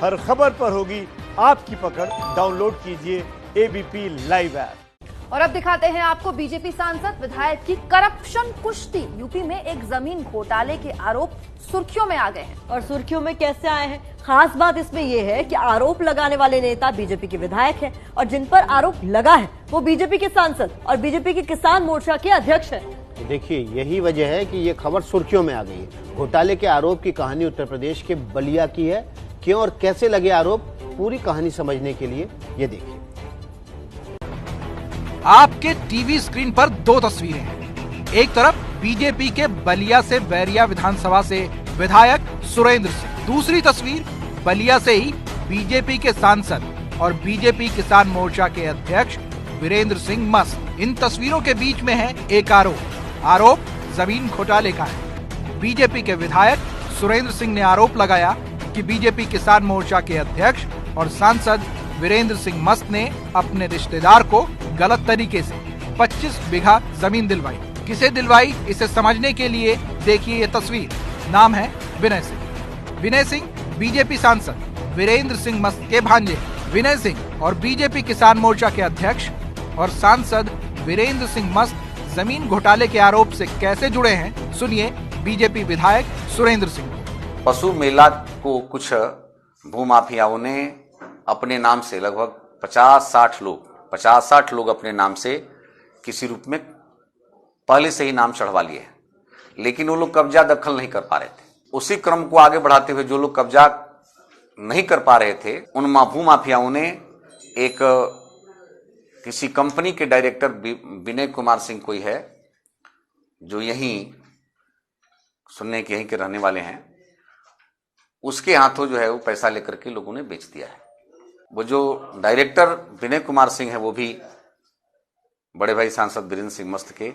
हर खबर पर होगी आपकी पकड़। डाउनलोड कीजिए एबीपी लाइव ऐप। और अब दिखाते हैं आपको बीजेपी सांसद विधायक की करप्शन कुश्ती। यूपी में एक जमीन घोटाले के आरोप सुर्खियों में आ गए हैं। और सुर्खियों में कैसे आए हैं? खास बात इसमें यह है कि आरोप लगाने वाले नेता बीजेपी के विधायक हैं और जिन पर आरोप लगा है वो बीजेपी के सांसद और बीजेपी के किसान मोर्चा के अध्यक्ष हैं। देखिए, यही वजह है कि ये खबर सुर्खियों में आ गई है। घोटाले के आरोप की कहानी उत्तर प्रदेश के बलिया की है। क्यों और कैसे लगे आरोप, पूरी कहानी समझने के लिए ये देखिए। आपके टीवी स्क्रीन पर दो तस्वीरें हैं। एक तरफ बीजेपी के बलिया से बैरिया विधानसभा से विधायक सुरेंद्र सिंह, दूसरी तस्वीर बलिया से ही बीजेपी के सांसद और बीजेपी किसान मोर्चा के अध्यक्ष वीरेंद्र सिंह मस्त। इन तस्वीरों के बीच में है एक आरोप जमीन घोटाले का है। बीजेपी के विधायक सुरेंद्र सिंह ने आरोप लगाया कि बीजेपी किसान मोर्चा के अध्यक्ष और सांसद वीरेंद्र सिंह मस्त ने अपने रिश्तेदार को गलत तरीके से 25 बीघा जमीन दिलवाई। किसे दिलवाई, इसे समझने के लिए देखिए ये तस्वीर। नाम है विनय सिंह। विनय सिंह बीजेपी सांसद वीरेंद्र सिंह मस्त के भांजे। विनय सिंह और बीजेपी किसान मोर्चा के अध्यक्ष और सांसद वीरेंद्र सिंह मस्त जमीन घोटाले के आरोप से कैसे जुड़े हैं, सुनिए बीजेपी विधायक सुरेंद्र सिंह को। पशु मेला को कुछ भूमाफियाओं ने अपने नाम से लगभग 50-60 लोग अपने नाम से किसी रूप में पहले से ही नाम चढ़वा लिए, लेकिन वो लोग कब्जा दखल नहीं कर पा रहे थे। उसी क्रम को आगे बढ़ाते हुए जो लोग कब्जा नहीं कर पा रहे थे, उन भूमाफियाओं ने एक किसी कंपनी के डायरेक्टर विनय कुमार सिंह कोई है, जो यहीं सुनने के यहीं के रहने वाले हैं, उसके हाथों जो है वो पैसा लेकर के लोगों ने बेच दिया है। वो जो डायरेक्टर विनय कुमार सिंह है वो भी बड़े भाई सांसद वीरेंद्र सिंह मस्त के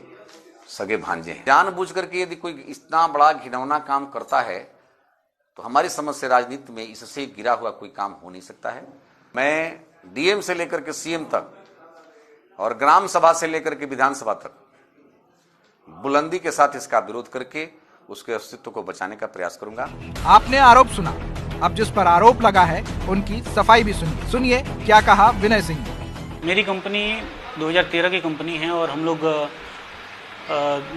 सगे भांजे हैं। जानबूझ करके यदि कोई इतना बड़ा घिनौना काम करता है तो हमारी समझ से राजनीति में इससे गिरा हुआ कोई काम हो नहीं सकता है। मैं डीएम से लेकर के सीएम तक और ग्राम सभा से लेकर के विधानसभा तक बुलंदी के साथ इसका विरोध करके उसके अस्तित्व को बचाने का प्रयास करूंगा। आपने आरोप सुना, अब जिस पर आरोप लगा है उनकी सफाई भी सुनिए क्या कहा विनय सिंह ने। मेरी कंपनी 2013 की कंपनी है और हम लोग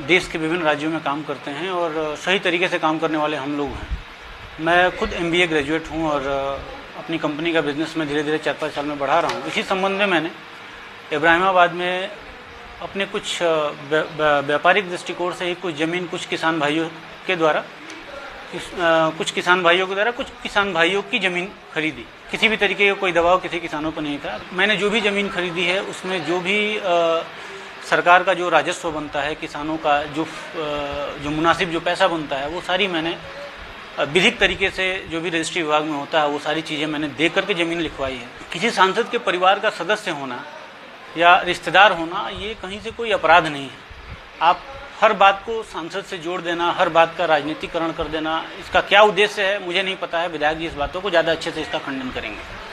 देश के विभिन्न राज्यों में काम करते हैं और सही तरीके से काम करने वाले हम लोग हैं। मैं खुद MBA ग्रेजुएट हूं और अपनी कंपनी का बिजनेस में धीरे धीरे 4-5 साल में बढ़ा रहा हूं। इसी संबंध में मैंने इब्राहिमाबाद में अपने कुछ व्यापारिक दृष्टिकोण से ही कुछ ज़मीन कुछ किसान भाइयों के द्वारा कुछ किसान भाइयों की ज़मीन खरीदी। किसी भी तरीके का कोई दबाव किसी किसानों पर नहीं था। मैंने जो भी ज़मीन खरीदी है उसमें जो भी सरकार का जो राजस्व बनता है, किसानों का जो मुनासिब जो पैसा बनता है, वो सारी मैंने विधिक तरीके से जो भी रजिस्ट्री विभाग में होता है वो सारी चीज़ें मैंने देख करके ज़मीन लिखवाई है। किसी सांसद के परिवार का सदस्य होना या रिश्तेदार होना ये कहीं से कोई अपराध नहीं है। आप हर बात को सांसद से जोड़ देना, हर बात का राजनीतिकरण कर देना, इसका क्या उद्देश्य है मुझे नहीं पता है। विधायक जी इस बातों को ज़्यादा अच्छे से इसका खंडन करेंगे।